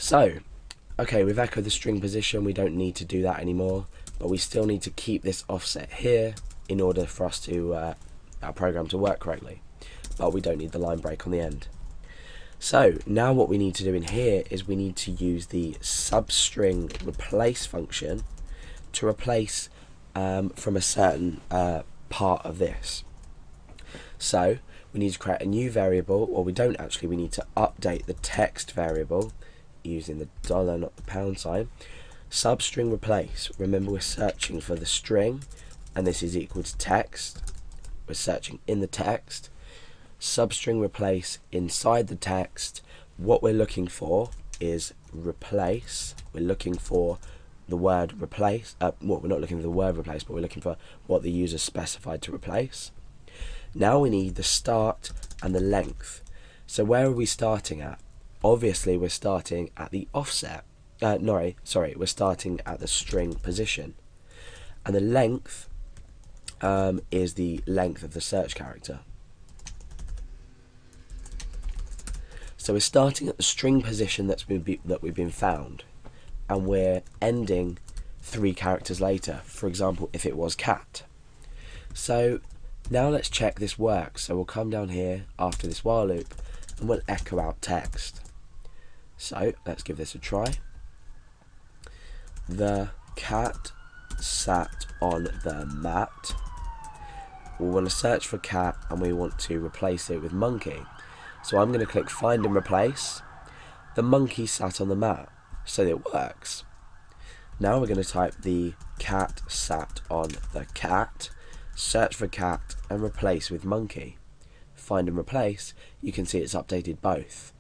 So, okay, we've echoed the string position, we don't need to do that anymore, but we still need to keep this offset here in order for us to our program to work correctly, but we don't need the line break on the end. So now what we need to do in here is we need to use the substring replace function to replace from a certain part of this. So we need to create a new variable, or we don't actually, we need to update the text variable using the dollar, not the pound sign. Substring replace, remember we're searching for the string and this is equal to text, we're searching in the text. Substring replace inside the text, what we're looking for is replace. We're looking for the word replace, well, we're not looking for the word replace, but we're looking for what the user specified to replace. Now we need the start and the length. So where are we starting at? Obviously we're starting at the offset, we're starting at the string position. And the length is the length of the search character. So we're starting at the string position that we've been found, and we're ending 3 characters later, for example if it was cat. So now let's check this works. So we'll come down here after this while loop and we'll echo out text. So let's give this a try. The cat sat on the mat. We want to search for cat and we want to replace it with monkey. So I'm going to click find and replace. The monkey sat on the mat, so it works. Now we're going to type the cat sat on the cat, search for cat and replace with monkey. Find and replace, you can see it's updated both.